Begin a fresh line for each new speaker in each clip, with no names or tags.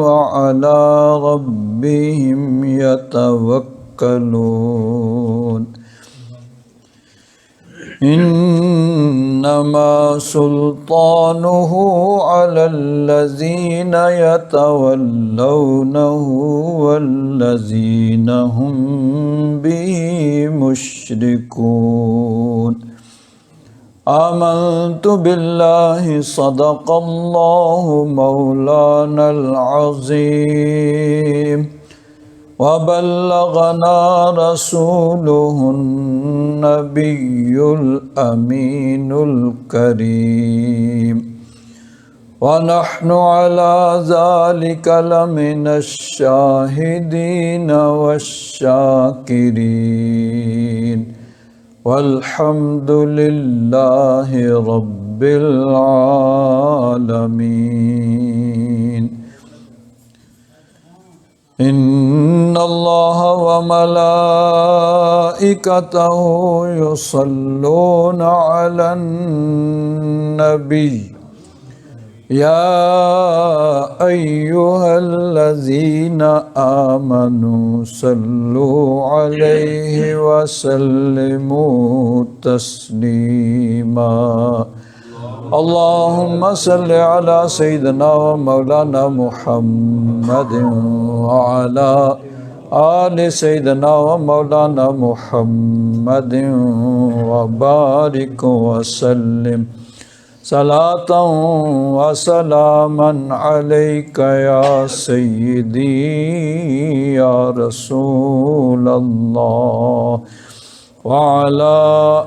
وعلى ربهم يتوكلون إنما سلطانه على الذين يتولونه والذين هم به مشركون آمنت بالله صدق الله مولانا العظيم وبلغنا رسوله النبي الأمين الكريم ونحن على ذلك لمن الشاهدين والشاكرين والحمد لله رب العالمين إن الله وملائكته يصلون على النبي يا أيها الذين آمنوا صلوا عليه وسلموا تسليما اللهم صل على سيدنا ومولانا محمد وعلى آل سيدنا ومولانا محمد وبارك وسلم صلاة وسلاما عليك يا سيدي يا رسول الله وعلى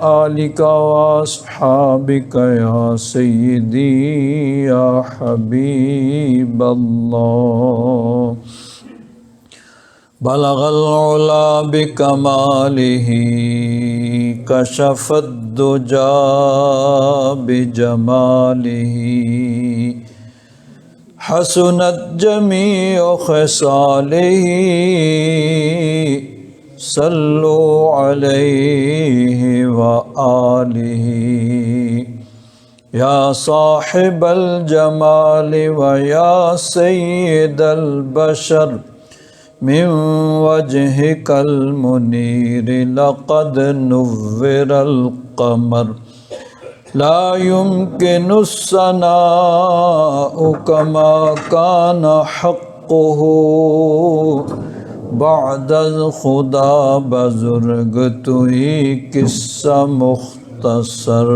آلك وأصحابك يا سيدي يا حبيب الله بلغ العلا بكماله كشف الدجى بجماله حسنت جميع خصاله صلوا عليه وآله يا صاحب الجمال ويا سيد البشر من وجهك المنير لقد نور القمر لا يمكن الثناء كما كان حقه بعد الخدا بزرگ توئی قصہ مختصر۔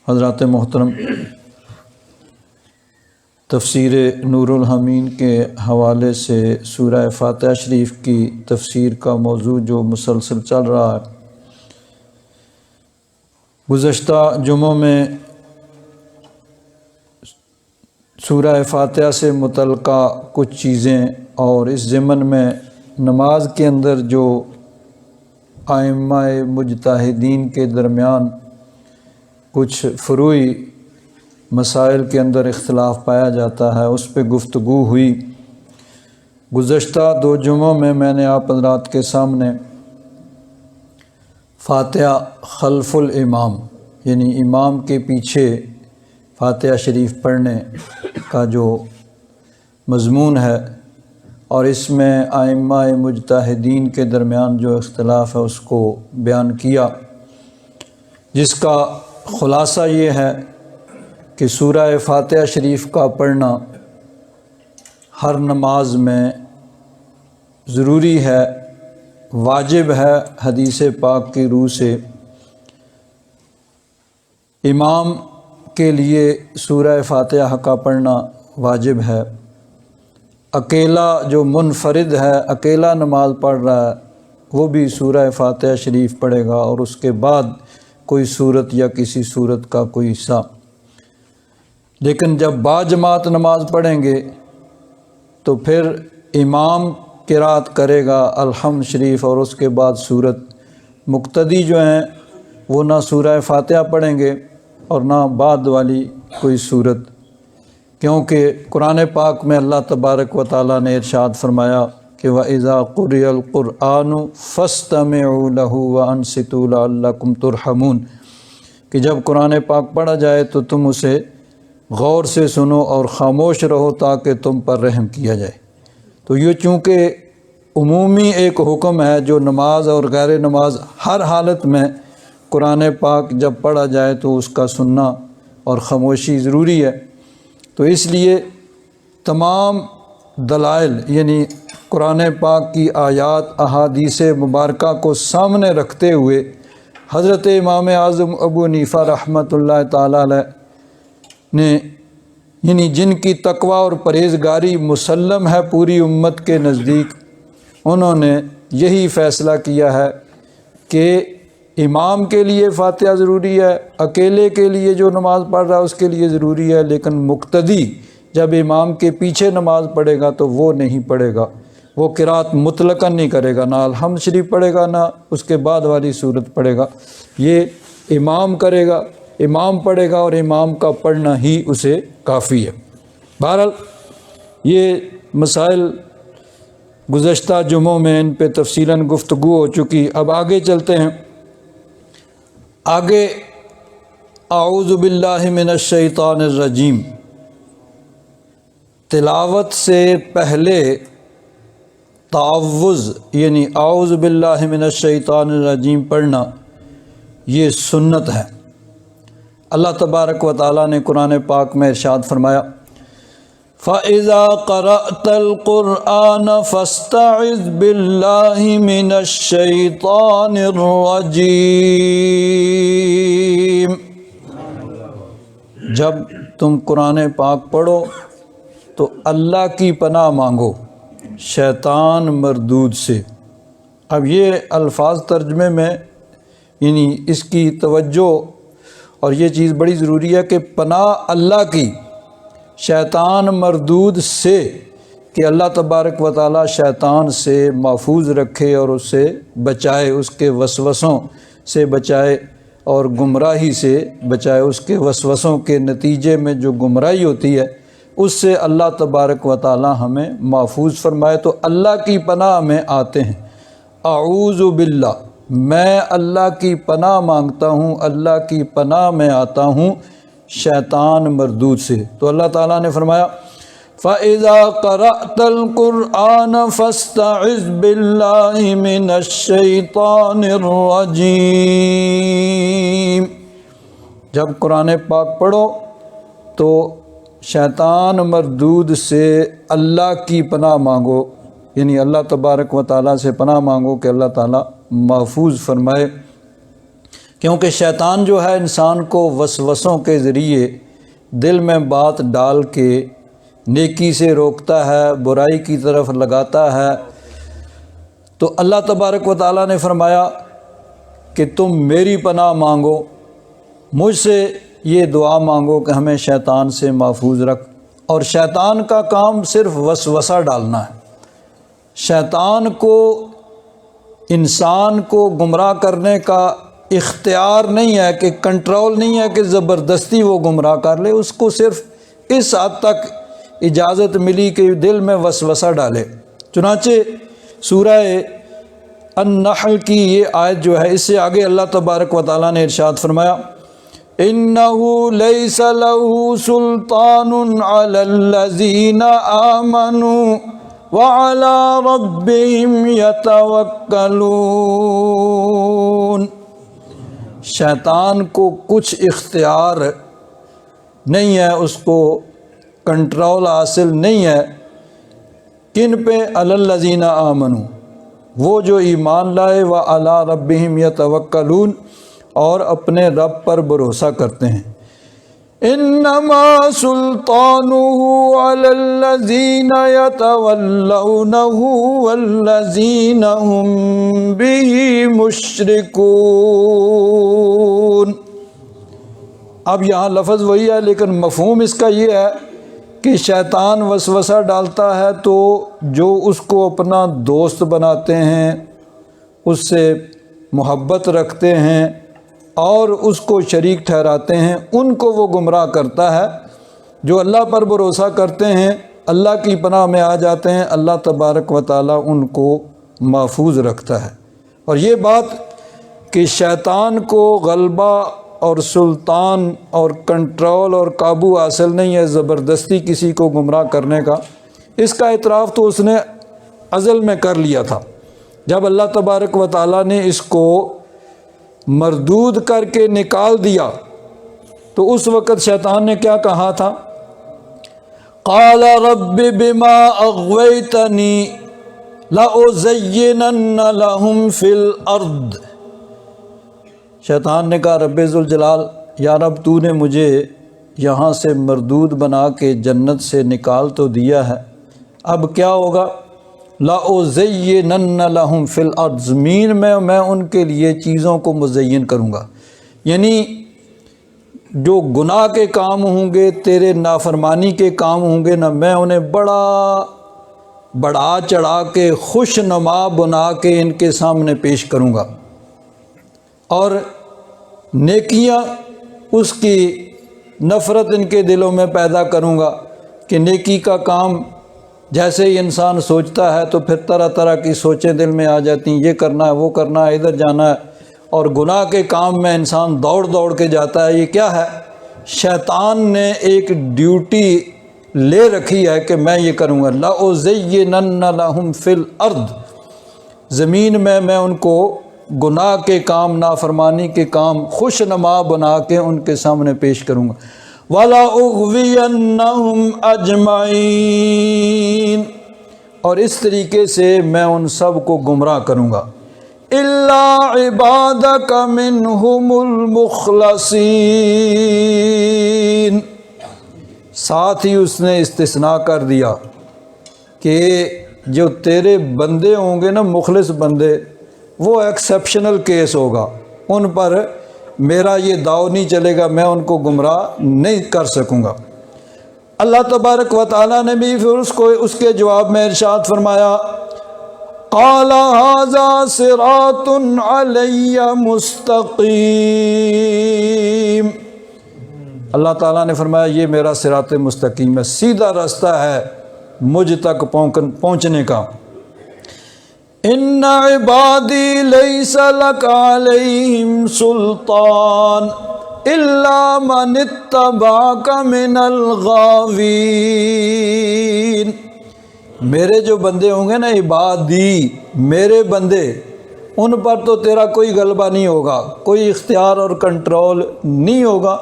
حضرات محترم، تفسیر نور الحمین کے حوالے سے سورہ فاتحہ شریف کی تفسیر کا موضوع جو مسلسل چل رہا ہے، گزشتہ جمعوں میں سورہ فاتحہ سے متعلقہ کچھ چیزیں اور اس ضمن میں نماز کے اندر جو ائمہ مجتہدین کے درمیان کچھ فروعی مسائل کے اندر اختلاف پایا جاتا ہے، اس پہ گفتگو ہوئی۔ گزشتہ 2 جمعوں میں نے آپ حضرات کے سامنے فاتحہ خلف الامام یعنی امام کے پیچھے فاتحہ شریف پڑھنے کا جو مضمون ہے اور اس میں ائمہ مجتہدین کے درمیان جو اختلاف ہے اس کو بیان کیا، جس کا خلاصہ یہ ہے کہ سورہ فاتحہ شریف کا پڑھنا ہر نماز میں ضروری ہے، واجب ہے۔ حدیث پاک کی روح سے امام کے لیے سورہ فاتحہ کا پڑھنا واجب ہے۔ اکیلا جو منفرد ہے، اکیلا نماز پڑھ رہا ہے، وہ بھی سورہ فاتحہ شریف پڑھے گا اور اس کے بعد کوئی سورت یا کسی سورت کا کوئی حصہ۔ لیکن جب باجماعت نماز پڑھیں گے تو پھر امام قرات کرے گا الحمد شریف اور اس کے بعد سورت۔ مقتدی جو ہیں وہ نہ سورہ فاتحہ پڑھیں گے اور نہ بعد والی کوئی سورت، کیونکہ قرآن پاک میں اللہ تبارک و تعالیٰ نے ارشاد فرمایا کہ وَإِذَا قُرِئَ الْقُرْآنُ فَاسْتَمِعُوا لَهُ وَأَنصِتُوا لَعَلَّكُمْ تُرْحَمُونَ، کہ جب قرآن پاک پڑھا جائے تو تم اسے غور سے سنو اور خاموش رہو تاکہ تم پر رحم کیا جائے۔ تو یہ چونکہ عمومی ایک حکم ہے، جو نماز اور غیر نماز ہر حالت میں قرآن پاک جب پڑھا جائے تو اس کا سننا اور خاموشی ضروری ہے۔ تو اس لیے تمام دلائل یعنی قرآن پاک کی آیات احادیث مبارکہ کو سامنے رکھتے ہوئے حضرت امام اعظم ابو حنیفہ رحمۃ اللہ تعالیٰ علیہ نے یعنی جن کی تقوی اور پرہیزگاری مسلم ہے پوری امت کے نزدیک، انہوں نے یہی فیصلہ کیا ہے کہ امام کے لیے فاتحہ ضروری ہے، اکیلے کے لیے جو نماز پڑھ رہا ہے اس کے لیے ضروری ہے، لیکن مقتدی جب امام کے پیچھے نماز پڑھے گا تو وہ نہیں پڑھے گا، وہ قرات مطلقاً نہیں کرے گا، نہ الحمد شریف پڑھے گا نہ اس کے بعد والی صورت پڑھے گا، یہ امام کرے گا، امام پڑھے گا اور امام کا پڑھنا ہی اسے کافی ہے۔ بہرحال یہ مسائل گزشتہ جمعوں میں ان پہ تفصیلاً گفتگو ہو چکی۔ اب آگے چلتے ہیں۔ آگے اعوذ باللہ من الشیطان الرجیم، تلاوت سے پہلے تعوذ یعنی اعوذ باللہ من الشیطان الرجیم پڑھنا یہ سنت ہے۔ اللہ تبارک و تعالیٰ نے قرآن پاک میں ارشاد فرمایا فَإِذَا قَرَأْتَ الْقُرْآنَ فَاسْتَعِذْ بِاللَّهِ مِنَ الشَّيْطَانِ الرَّجِيمِ۔ جب تم قرآن پاک پڑھو تو اللہ کی پناہ مانگو شیطان مردود سے۔ اب یہ الفاظ ترجمے میں یعنی اس کی توجہ اور یہ چیز بڑی ضروری ہے کہ پناہ اللہ کی شیطان مردود سے، کہ اللہ تبارک و تعالیٰ شیطان سے محفوظ رکھے اور اس سے بچائے، اس کے وسوسوں سے بچائے اور گمراہی سے بچائے، اس کے وسوسوں کے نتیجے میں جو گمراہی ہوتی ہے اس سے اللہ تبارک و تعالیٰ ہمیں محفوظ فرمائے۔ تو اللہ کی پناہ میں آتے ہیں، اعوذ باللہ، میں اللہ کی پناہ مانگتا ہوں، اللہ کی پناہ میں آتا ہوں شیطان مردود سے۔ تو اللہ تعالیٰ نے فرمایا فَإِذَا قَرَأْتَ الْقُرْآنَ فَاسْتَعِذْ بِاللَّهِ مِنَ الشَّيْطَانِ الرَّجِيمِ۔ جب قرآن پاک پڑھو تو شیطان مردود سے اللہ کی پناہ مانگو، یعنی اللہ تبارک و تعالیٰ سے پناہ مانگو کہ اللہ تعالیٰ محفوظ فرمائے، کیونکہ شیطان جو ہے انسان کو وسوسوں کے ذریعے دل میں بات ڈال کے نیکی سے روکتا ہے، برائی کی طرف لگاتا ہے۔ تو اللہ تبارک و تعالیٰ نے فرمایا کہ تم میری پناہ مانگو، مجھ سے یہ دعا مانگو کہ ہمیں شیطان سے محفوظ رکھ۔ اور شیطان کا کام صرف وسوسہ ڈالنا ہے، شیطان کو انسان کو گمراہ کرنے کا اختیار نہیں ہے، کہ کنٹرول نہیں ہے کہ زبردستی وہ گمراہ کر لے، اس کو صرف اس حد تک اجازت ملی کہ دل میں وسوسہ ڈالے۔ چنانچہ سورہ النحل کی یہ آیت جو ہے، اس سے آگے اللہ تبارک و تعالیٰ نے ارشاد فرمایا إِنَّهُ لَيْسَ لَهُ سُلْطَانٌ عَلَى الَّذِينَ آمَنُوا وَعَلَى رَبِّهِمْ يَتَوَكَّلُونَ۔ شیطان کو کچھ اختیار نہیں ہے، اس کو کنٹرول حاصل نہیں ہے، کن پہ؟ علی الذین آمنوا، وہ جو ایمان لائے، وعلی ربہم یتوکلون، اور اپنے رب پر بھروسہ کرتے ہیں۔ انما سلطانہ علی الذین یتولونہ والذین ہم بہ مشرکون۔ اب یہاں لفظ وہی ہے لیکن مفہوم اس کا یہ ہے کہ شیطان وسوسہ ڈالتا ہے تو جو اس کو اپنا دوست بناتے ہیں، اس سے محبت رکھتے ہیں اور اس کو شریک ٹھہراتے ہیں، ان کو وہ گمراہ کرتا ہے۔ جو اللہ پر بھروسہ کرتے ہیں، اللہ کی پناہ میں آ جاتے ہیں، اللہ تبارک و تعالیٰ ان کو محفوظ رکھتا ہے۔ اور یہ بات کہ شیطان کو غلبہ اور سلطان اور کنٹرول اور قابو حاصل نہیں ہے زبردستی کسی کو گمراہ کرنے کا۔ اس کا اعتراف تو اس نے ازل میں کر لیا تھا۔ جب اللہ تبارک و تعالیٰ نے اس کو مردود کر کے نکال دیا تو اس وقت شیطان نے کیا کہا تھا؟ قال رب بما اغویتنی لأزینن لہم فی الارض۔ شیطان نے کہا رب ذوالجلال، یا رب تو نے مجھے یہاں سے مردود بنا کے جنت سے نکال تو دیا ہے، اب کیا ہوگا؟ لأزینن لہم فی الارض، زمین میں ان کے لیے چیزوں کو مزین کروں گا، یعنی جو گناہ کے کام ہوں گے، تیرے نافرمانی کے کام ہوں گے نا، میں انہیں بڑھا چڑھا کے خوش نما بنا کے ان کے سامنے پیش کروں گا، اور نیکیاں اس کی نفرت ان کے دلوں میں پیدا کروں گا کہ نیکی کا کام جیسے ہی انسان سوچتا ہے تو پھر طرح طرح کی سوچیں دل میں آ جاتی ہیں، یہ کرنا ہے، وہ کرنا ہے، ادھر جانا ہے، اور گناہ کے کام میں انسان دوڑ کے جاتا ہے۔ یہ کیا ہے؟ شیطان نے ایک ڈیوٹی لے رکھی ہے کہ میں یہ کروں گا، لأزینن لہم فی الارض، زمین میں ان کو گناہ کے کام، نافرمانی کے کام خوش نما بنا کے ان کے سامنے پیش کروں گا۔ وَلَأُغْوِيَنَّهُمْ أَجْمَعِينَ، اور اس طریقے سے میں ان سب کو گمراہ کروں گا، إِلَّا عِبَادَكَ مِنْهُمُ الْمُخْلَصِينَ، ساتھ ہی اس نے استثناء کر دیا کہ جو تیرے بندے ہوں گے نا، مخلص بندے، وہ ایکسیپشنل کیس ہوگا، ان پر میرا یہ داؤ نہیں چلے گا، میں ان کو گمراہ نہیں کر سکوں گا۔ اللہ تبارک و تعالیٰ نے بھی پھر اس کے جواب میں ارشاد فرمایا، قال هذا صراط علی مستقیم، اللہ تعالیٰ نے فرمایا یہ میرا صراط مستقیم ہے، سیدھا راستہ ہے مجھ تک پہنچنے کا۔ ان عبادی لیس لک علیہم سلطان الا من اتبعک من الغاوین، میرے جو بندے ہوں گے نا، عبادی، میرے بندے، ان پر تو تیرا کوئی غلبہ نہیں ہوگا، کوئی اختیار اور کنٹرول نہیں ہوگا۔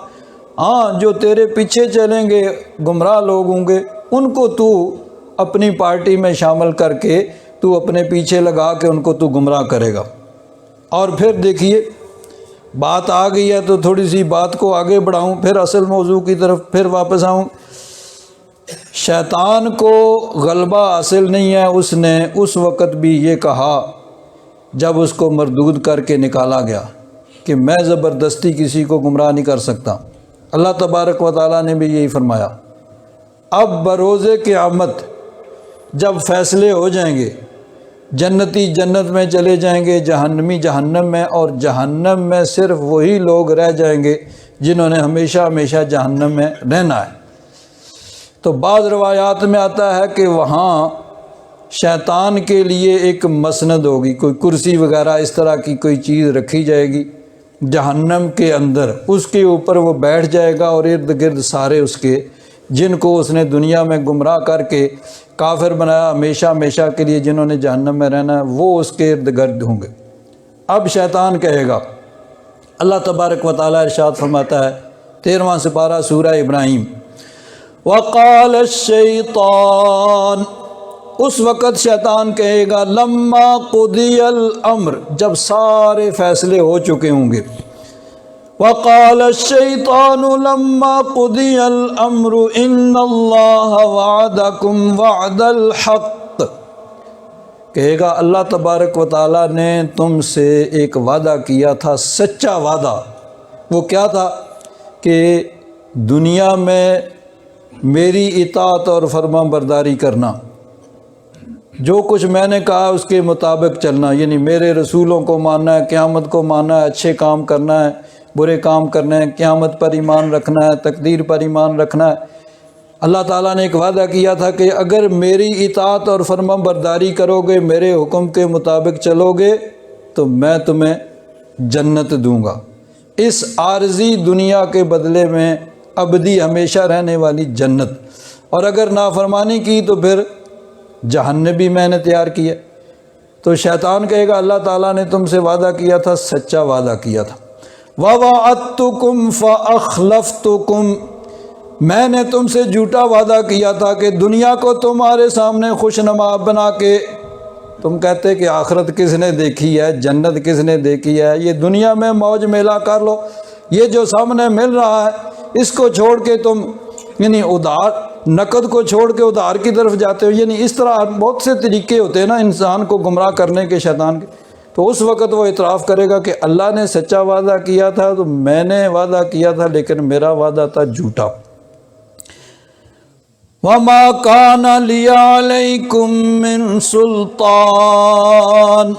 ہاں، جو تیرے پیچھے چلیں گے گمراہ لوگ ہوں گے، ان کو تو اپنی پارٹی میں شامل کر کے تو اپنے پیچھے لگا کے ان کو تو گمراہ کرے گا۔ اور پھر دیکھیے بات آ گئی ہے تو تھوڑی سی بات کو آگے بڑھاؤں، پھر اصل موضوع کی طرف پھر واپس آؤں۔ شیطان کو غلبہ حاصل نہیں ہے، اس نے اس وقت بھی یہ کہا جب اس کو مردود کر کے نکالا گیا کہ میں زبردستی کسی کو گمراہ نہیں کر سکتا۔ اللہ تبارک و تعالیٰ نے بھی یہی فرمایا۔ اب بروز قیامت جب فیصلے ہو جائیں گے، جنتی جنت میں چلے جائیں گے، جہنمی جہنم میں، اور جہنم میں صرف وہی لوگ رہ جائیں گے جنہوں نے ہمیشہ ہمیشہ جہنم میں رہنا ہے۔ تو بعض روایات میں آتا ہے کہ وہاں شیطان کے لیے ایک مسند ہوگی، کوئی کرسی وغیرہ اس طرح کی کوئی چیز رکھی جائے گی جہنم کے اندر، اس کے اوپر وہ بیٹھ جائے گا، اور ارد گرد سارے اس کے جن کو اس نے دنیا میں گمراہ کر کے کافر بنایا ہمیشہ ہمیشہ کے لیے، جنہوں نے جہنم میں رہنا ہے، وہ اس کے ارد گرد ہوں گے۔ اب شیطان کہے گا، اللہ تبارک و تعالیٰ ارشاد فرماتا ہے 13واں سپارہ سورہ ابراہیم، وقال الشیطان، اس وقت شیطان کہے گا، لما قضی الامر، جب سارے فیصلے ہو چکے ہوں گے، وقال الشیطان لما قضی الامر ان اللہ وعدکم وعد الحق، کہے گا اللہ تبارک و تعالیٰ نے تم سے ایک وعدہ کیا تھا، سچا وعدہ۔ وہ کیا تھا؟ کہ دنیا میں میری اطاعت اور فرما برداری کرنا، جو کچھ میں نے کہا اس کے مطابق چلنا، یعنی میرے رسولوں کو ماننا ہے، قیامت کو ماننا ہے، اچھے کام کرنا ہے، برے کام کرنے ہیں، قیامت پر ایمان رکھنا ہے، تقدیر پر ایمان رکھنا ہے۔ اللہ تعالیٰ نے ایک وعدہ کیا تھا کہ اگر میری اطاعت اور فرما برداری کرو گے، میرے حکم کے مطابق چلو گے، تو میں تمہیں جنت دوں گا۔ اس عارضی دنیا کے بدلے میں ابدی ہمیشہ رہنے والی جنت، اور اگر نافرمانی کی تو پھر جہنم بھی میں نے تیار کی ہے۔ تو شیطان کہے گا اللہ تعالیٰ نے تم سے وعدہ کیا تھا، سچا وعدہ کیا تھا، وَوَعَدتُّكُمْ فَأَخْلَفْتُكُمْ، میں نے تم سے جھوٹا وعدہ کیا تھا کہ دنیا کو تمہارے سامنے خوشنما بنا کے، تم کہتے کہ آخرت کس نے دیکھی ہے، جنت کس نے دیکھی ہے، یہ دنیا میں موج میلہ کر لو، یہ جو سامنے مل رہا ہے اس کو چھوڑ کے تم یعنی ادھار، نقد کو چھوڑ کے ادھار کی طرف جاتے ہو۔ یعنی اس طرح بہت سے طریقے ہوتے ہیں نا انسان کو گمراہ کرنے کے، شیطان کے۔ تو اس وقت وہ اعتراف کرے گا کہ اللہ نے سچا وعدہ کیا تھا، تو میں نے وعدہ کیا تھا لیکن میرا وعدہ تھا جھوٹا۔ وَمَا كَانَ لِيَ عَلَيْكُم مِّن سُلْطَانٍ،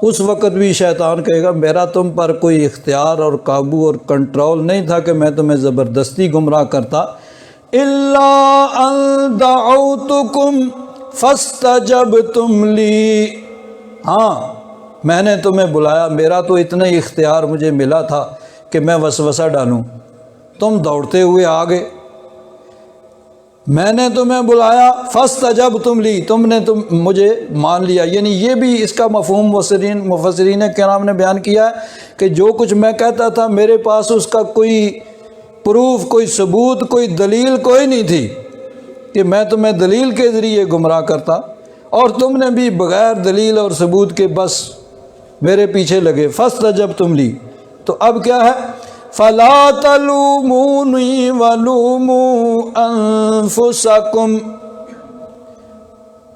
اس وقت بھی شیطان کہے گا میرا تم پر کوئی اختیار اور قابو اور کنٹرول نہیں تھا کہ میں تمہیں زبردستی گمراہ کرتا، إِلَّا أَن دَعَوْتُكُمْ فَاسْتَجَبْتُمْ لِي، ہاں میں نے تمہیں بلایا، میرا تو اتنا ہی اختیار مجھے ملا تھا کہ میں وسوسہ ڈالوں، تم دوڑتے ہوئے آگے، میں نے تمہیں بلایا، فاستجبتم لی، تم نے مجھے مان لیا۔ یعنی یہ بھی اس کا مفہوم مفسرین کرام نے بیان کیا ہے کہ جو کچھ میں کہتا تھا میرے پاس اس کا کوئی پروف، کوئی ثبوت، کوئی دلیل کوئی نہیں تھی کہ میں تمہیں دلیل کے ذریعے گمراہ کرتا، اور تم نے بھی بغیر دلیل اور ثبوت کے بس میرے پیچھے لگے، فاستجبتم لی۔ تو اب کیا ہے، فَلَا تَلُومُونِي وَلُومُوا أَنفُسَكُمْ،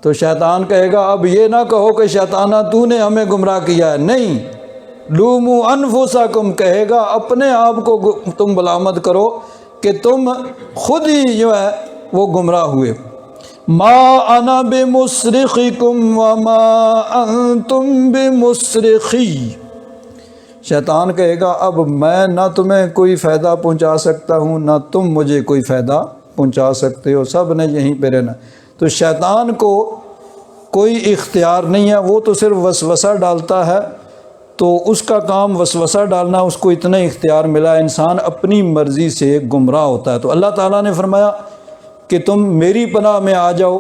تو شیطان کہے گا اب یہ نہ کہو کہ شیطانہ تو نے ہمیں گمراہ کیا ہے، نہیں، لُومُوا أَنفُسَكُمْ کہے گا اپنے آپ کو تم ملامت کرو کہ تم خود ہی جو ہے وہ گمراہ ہوئے۔ مَا أَنَا بِمُصْرِخِكُمْ وَمَا أَنْتُمْ بِمُصْرِخِي، شیطان کہے گا اب میں نہ تمہیں کوئی فائدہ پہنچا سکتا ہوں نہ تم مجھے کوئی فائدہ پہنچا سکتے ہو، سب نے یہیں پہ رہنا۔ تو شیطان کو کوئی اختیار نہیں ہے، وہ تو صرف وسوسہ ڈالتا ہے، تو اس کا کام وسوسہ ڈالنا، اس کو اتنا اختیار ملا، انسان اپنی مرضی سے گمراہ ہوتا ہے۔ تو اللہ تعالیٰ نے فرمایا کہ تم میری پناہ میں آ جاؤ،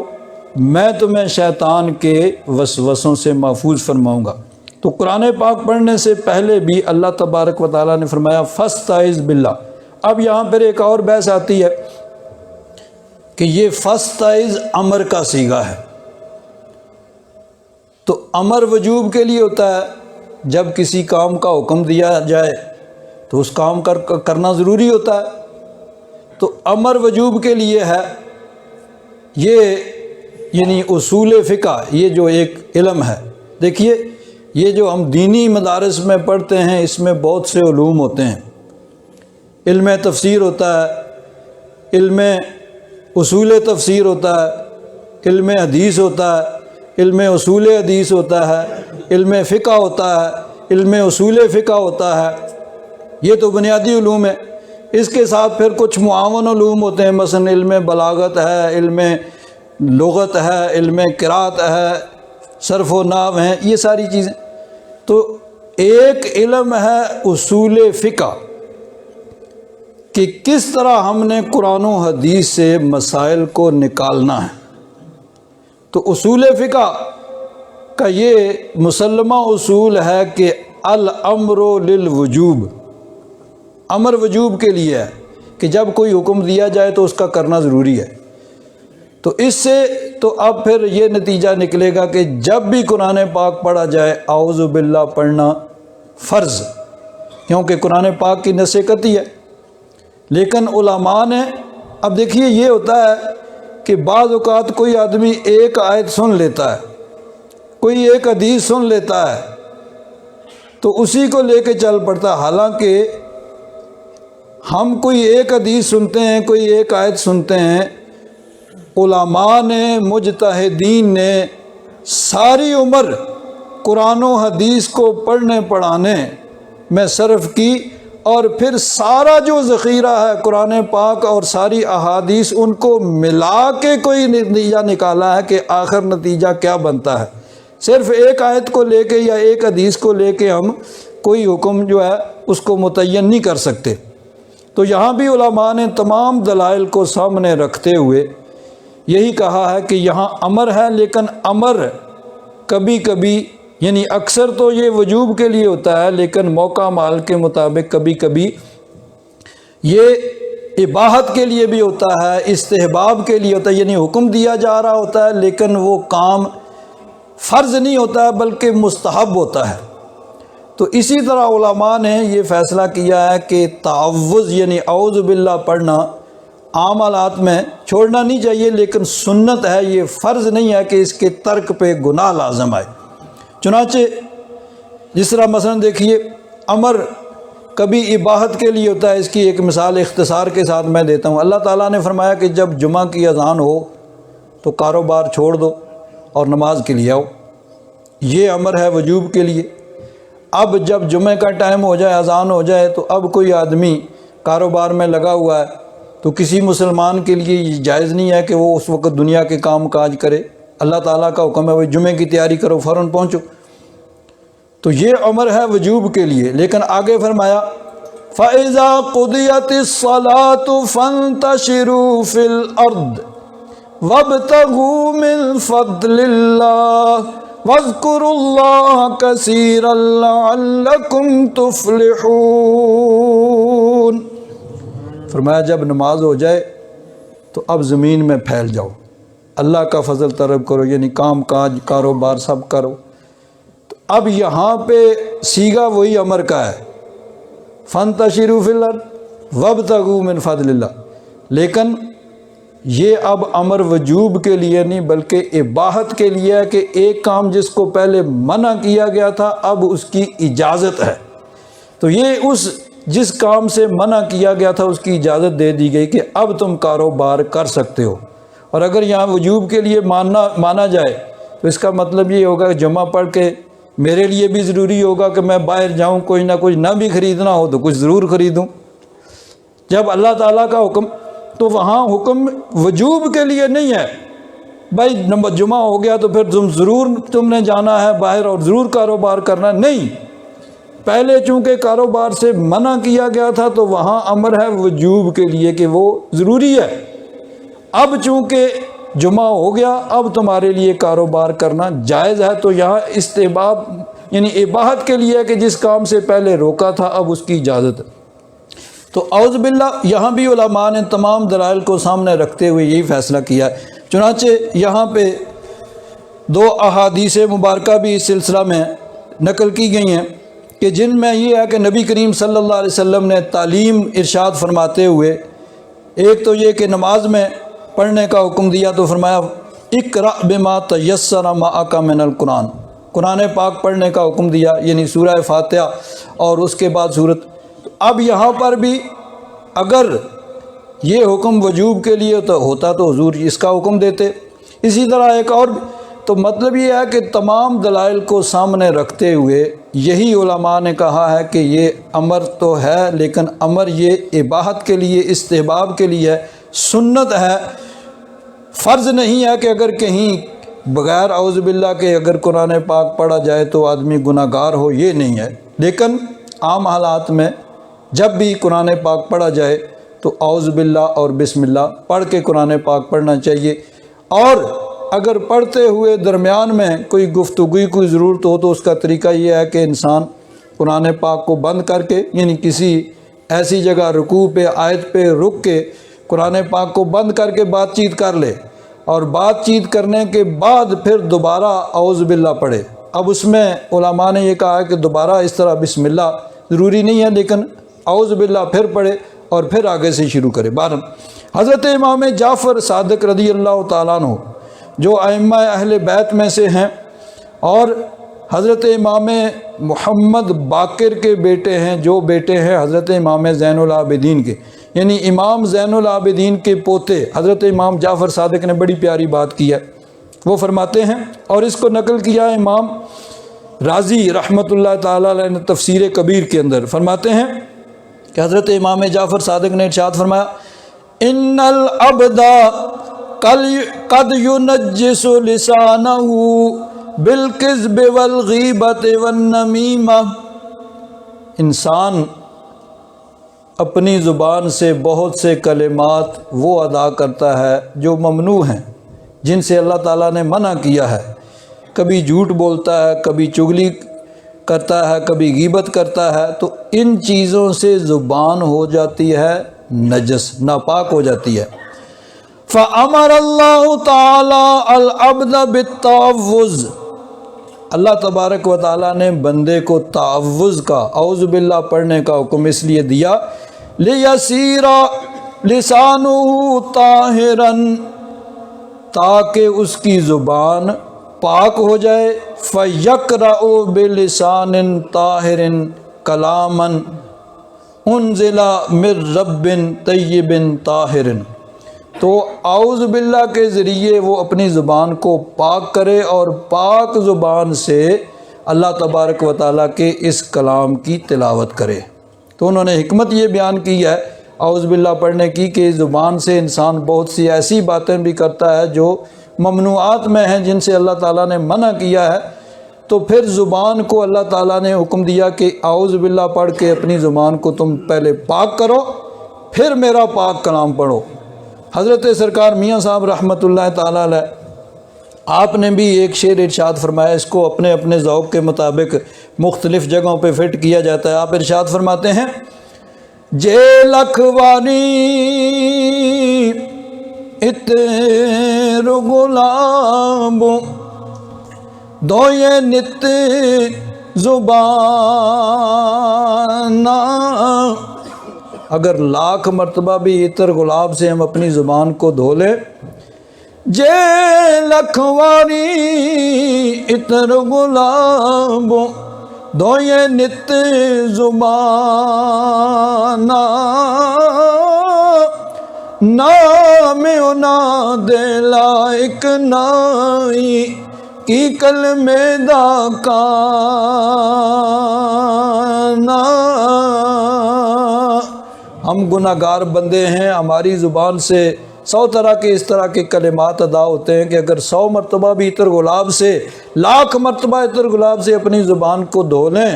میں تمہیں شیطان کے وسوسوں سے محفوظ فرماؤں گا۔ تو قرآن پاک پڑھنے سے پہلے بھی اللہ تبارک و تعالیٰ نے فرمایا فاستعذ باللہ۔ اب یہاں پر ایک اور بحث آتی ہے کہ یہ فاستعذ امر کا صیغہ ہے، تو امر وجوب کے لیے ہوتا ہے، جب کسی کام کا حکم دیا جائے تو اس کام کرنا ضروری ہوتا ہے، تو امر وجوب کے لیے ہے۔ یہ یعنی اصول فقہ، یہ جو ایک علم ہے، دیکھیے یہ جو ہم دینی مدارس میں پڑھتے ہیں اس میں بہت سے علوم ہوتے ہیں، علم تفسیر ہوتا ہے، علم اصول تفسیر ہوتا ہے، علم حدیث ہوتا ہے، علم اصول حدیث ہوتا ہے، علم فقہ ہوتا ہے، علم اصول فقہ ہوتا ہے، یہ تو بنیادی علوم ہے۔ اس کے ساتھ پھر کچھ معاون علوم ہوتے ہیں، مثلا علم بلاغت ہے، علم لغت ہے، علم قرات ہے، صرف و نحو ہیں، یہ ساری چیزیں۔ تو ایک علم ہے اصول فقہ کہ کس طرح ہم نے قرآن و حدیث سے مسائل کو نکالنا ہے۔ تو اصول فقہ کا یہ مسلمہ اصول ہے کہ الامر للوجوب، امر وجوب کے لیے ہے کہ جب کوئی حکم دیا جائے تو اس کا کرنا ضروری ہے۔ تو اس سے تو اب پھر یہ نتیجہ نکلے گا کہ جب بھی قرآن پاک پڑھا جائے اعوذ باللہ پڑھنا فرض، کیونکہ قرآن پاک کی نص قطعی ہے۔ لیکن علماء نے، اب دیکھیے یہ ہوتا ہے کہ بعض اوقات کوئی آدمی ایک آیت سن لیتا ہے، کوئی ایک حدیث سن لیتا ہے، تو اسی کو لے کے چل پڑتا ہے، حالانکہ ہم کوئی ایک حدیث سنتے ہیں، کوئی ایک آیت سنتے ہیں، علماء نے، مجتہدین نے ساری عمر قرآن و حدیث کو پڑھنے پڑھانے میں صرف کی، اور پھر سارا جو ذخیرہ ہے قرآن پاک اور ساری احادیث ان کو ملا کے کوئی نتیجہ نکالا ہے کہ آخر نتیجہ کیا بنتا ہے۔ صرف ایک آیت کو لے کے یا ایک حدیث کو لے کے ہم کوئی حکم جو ہے اس کو متعین نہیں کر سکتے۔ تو یہاں بھی علماء نے تمام دلائل کو سامنے رکھتے ہوئے یہی کہا ہے کہ یہاں امر ہے، لیکن امر کبھی کبھی یعنی اکثر تو یہ وجوب کے لیے ہوتا ہے، لیکن موقع مال کے مطابق کبھی کبھی یہ اباحت کے لیے بھی ہوتا ہے، استحباب کے لیے ہوتا ہے، یعنی حکم دیا جا رہا ہوتا ہے لیکن وہ کام فرض نہیں ہوتا ہے بلکہ مستحب ہوتا ہے۔ تو اسی طرح علماء نے یہ فیصلہ کیا ہے کہ تعوذ یعنی اعوذ باللہ پڑھنا عام حالات میں چھوڑنا نہیں چاہیے، لیکن سنت ہے، یہ فرض نہیں ہے کہ اس کے ترک پہ گناہ لازم آئے۔ چنانچہ جس طرح مثلا دیکھیے امر کبھی اباحت کے لیے ہوتا ہے، اس کی ایک مثال اختصار کے ساتھ میں دیتا ہوں۔ اللہ تعالیٰ نے فرمایا کہ جب جمعہ کی اذان ہو تو کاروبار چھوڑ دو اور نماز کے لیے آؤ، یہ امر ہے وجوب کے لیے۔ اب جب جمعہ کا ٹائم ہو جائے، اذان ہو جائے، تو اب کوئی آدمی کاروبار میں لگا ہوا ہے تو کسی مسلمان کے لیے یہ جائز نہیں ہے کہ وہ اس وقت دنیا کے کام کاج کرے۔ اللہ تعالیٰ کا حکم ہے وہ جمعے کی تیاری کرو، فوراً پہنچو، تو یہ امر ہے وجوب کے لیے۔ لیکن آگے فرمایا فَإِذَا قُضِيَتِ الصَّلَاةُ فَانتَشِرُوا فِي الْأَرْضِ وَابْتَغُوا مِنْ فَضْلِ اللَّهِ وَاذْكُرُوا اللَّهَ كَثِيرًا لَعَلَّكُمْ تُفْلِحُونَ۔ فرمایا جب نماز ہو جائے تو اب زمین میں پھیل جاؤ، اللہ کا فضل طلب کرو، یعنی کام کاج کاروبار سب کرو۔ تو اب یہاں پہ صیغہ وہی امر کا ہے، فَانتَشِرُوا فِي الْأَرْضِ وَابْتَغُوا مِنْ فَضْلِ اللَّهِ، لیکن یہ اب امر وجوب کے لیے نہیں بلکہ اباحت کے لیے ہے کہ ایک کام جس کو پہلے منع کیا گیا تھا اب اس کی اجازت ہے۔ تو یہ اس جس کام سے منع کیا گیا تھا اس کی اجازت دے دی گئی کہ اب تم کاروبار کر سکتے ہو۔ اور اگر یہاں وجوب کے لیے مانا جائے تو اس کا مطلب یہ ہوگا کہ جمعہ پڑھ کے میرے لیے بھی ضروری ہوگا کہ میں باہر جاؤں، کوئی نہ کچھ نہ بھی خریدنا ہو تو کچھ ضرور خریدوں۔ جب اللہ تعالیٰ کا حکم، تو وہاں حکم وجوب کے لیے نہیں ہے بھائی نمبر جمعہ ہو گیا تو پھر تم نے جانا ہے باہر اور ضرور کاروبار کرنا، نہیں۔ پہلے چونکہ کاروبار سے منع کیا گیا تھا تو وہاں امر ہے وجوب کے لیے کہ وہ ضروری ہے۔ اب چونکہ جمعہ ہو گیا اب تمہارے لیے کاروبار کرنا جائز ہے، تو یہاں استحباب یعنی اباحت کے لیے کہ جس کام سے پہلے روکا تھا اب اس کی اجازت ہے۔ تو اعوذ باللہ یہاں بھی علماء نے تمام دلائل کو سامنے رکھتے ہوئے یہی فیصلہ کیا ہے۔ چنانچہ یہاں پہ دو احادیث مبارکہ بھی اس سلسلہ میں نقل کی گئی ہیں کہ جن میں یہ ہے کہ نبی کریم صلی اللہ علیہ وسلم نے تعلیم ارشاد فرماتے ہوئے ایک تو یہ کہ نماز میں پڑھنے کا حکم دیا تو فرمایا اقرأ بما تیسر معک من القرآن، قرآن پاک پڑھنے کا حکم دیا، یعنی سورہ فاتحہ اور اس کے بعد سورت۔ اب یہاں پر بھی اگر یہ حکم وجوب کے لیے تو ہوتا تو حضور اس کا حکم دیتے۔ اسی طرح ایک اور تو مطلب یہ ہے کہ تمام دلائل کو سامنے رکھتے ہوئے یہی علماء نے کہا ہے کہ یہ امر تو ہے لیکن امر یہ اباحت کے لیے استحباب کے لیے ہے، سنت ہے، فرض نہیں ہے کہ اگر کہیں بغیر اعوذ باللہ کے اگر قرآن پاک پڑھا جائے تو آدمی گناہ گار ہو، یہ نہیں ہے۔ لیکن عام حالات میں جب بھی قرآن پاک پڑھا جائے تو اعوذ باللہ اور بسم اللہ پڑھ کے قرآن پاک پڑھنا چاہیے۔ اور اگر پڑھتے ہوئے درمیان میں کوئی گفتگو کوئی ضرورت ہو تو اس کا طریقہ یہ ہے کہ انسان قرآن پاک کو بند کر کے یعنی کسی ایسی جگہ رکوع پہ آیت پہ رک کے قرآن پاک کو بند کر کے بات چیت کر لے، اور بات چیت کرنے کے بعد پھر دوبارہ اعوذ باللہ پڑھے۔ اب اس میں علماء نے یہ کہا ہے کہ دوبارہ اس طرح بسم اللہ ضروری نہیں ہے، لیکن اعوذ باللہ پھر پڑھے اور پھر آگے سے شروع کرے۔ بہرحال حضرت امام جعفر صادق رضی اللہ تعالیٰ عنہ جو ائمہ اہل بیت میں سے ہیں اور حضرت امام محمد باقر کے بیٹے ہیں، جو بیٹے ہیں حضرت امام زین العابدین کے، یعنی امام زین العابدین کے پوتے حضرت امام جعفر صادق نے بڑی پیاری بات کی ہے۔ وہ فرماتے ہیں اور اس کو نقل کیا امام رازی رحمۃ اللہ تعالیٰ علیہ نے تفسیر کبیر کے اندر، فرماتے ہیں کہ حضرت امام جعفر صادق نے ارشاد فرمایا ان العبد قد ينجس لسانه بالكذب والغیبت والنمیمہ انسان اپنی زبان سے بہت سے کلمات وہ ادا کرتا ہے جو ممنوع ہیں، جن سے اللہ تعالیٰ نے منع کیا ہے۔ کبھی جھوٹ بولتا ہے، کبھی چغلی کرتا ہے، کبھی غیبت کرتا ہے، تو ان چیزوں سے زبان ہو جاتی ہے نجس، ناپاک ہو جاتی ہے۔ فَأَمَرَ اللَّهُ تَعَالَى الْعَبْدَ بِالتَّعَوُّذِ، اللہ تبارک و تعالیٰ نے بندے کو تعوذ کا، اعوذ باللہ پڑھنے کا حکم اس لیے دیا، لِيَسِيرَ لِسَانُهُ طَاهِرًا، تاکہ اس کی زبان پاک ہو جائے، فَيَقْرَأُ بِلِسَانٍ طَاهِرٍ كَلَامًا أُنزِلَ مِن رَّبٍّ طَيِّبٍ طَاهِرٍ، تو اعوذ باللہ کے ذریعے وہ اپنی زبان کو پاک کرے اور پاک زبان سے اللہ تبارک و تعالیٰ کے اس کلام کی تلاوت کرے۔ تو انہوں نے حکمت یہ بیان کی ہے اعوذ باللہ پڑھنے کی کہ زبان سے انسان بہت سی ایسی باتیں بھی کرتا ہے جو ممنوعات میں ہیں، جن سے اللہ تعالیٰ نے منع کیا ہے، تو پھر زبان کو اللہ تعالیٰ نے حکم دیا کہ اعوذ باللہ پڑھ کے اپنی زبان کو تم پہلے پاک کرو، پھر میرا پاک کلام پڑھو۔ حضرت سرکار میاں صاحب رحمۃ اللہ تعالیٰ علیہ، آپ نے بھی ایک شعر ارشاد فرمایا، اس کو اپنے اپنے ذوق کے مطابق مختلف جگہوں پہ فٹ کیا جاتا ہے۔ آپ ارشاد فرماتے ہیں، جے لکھواری اتر غلام دوئے نت زبان، اگر لاکھ مرتبہ بھی عطر گلاب سے ہم اپنی زبان کو دھو لیں، جے لکھواری عطر گلاب دوئے نت زبان، نام انا دے لائق نائی کی کلمے دا کانا، ہم گناہ گار بندے ہیں، ہماری زبان سے 100 طرح کے اس طرح کے کلمات ادا ہوتے ہیں کہ اگر 100 مرتبہ بھی عطر گلاب سے، لاکھ مرتبہ عطر گلاب سے اپنی زبان کو دھو لیں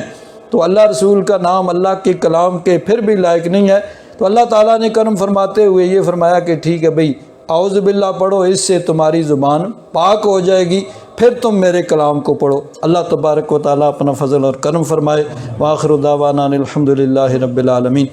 تو اللہ رسول کا نام اللہ کے کلام کے پھر بھی لائق نہیں ہے۔ تو اللہ تعالیٰ نے کرم فرماتے ہوئے یہ فرمایا کہ ٹھیک ہے بھئی، اعوذ باللہ پڑھو، اس سے تمہاری زبان پاک ہو جائے گی، پھر تم میرے کلام کو پڑھو۔ اللہ تبارک و تعالیٰ اپنا فضل اور کرم فرمائے۔ وآخر دعوانا الحمدللہ رب العالمین۔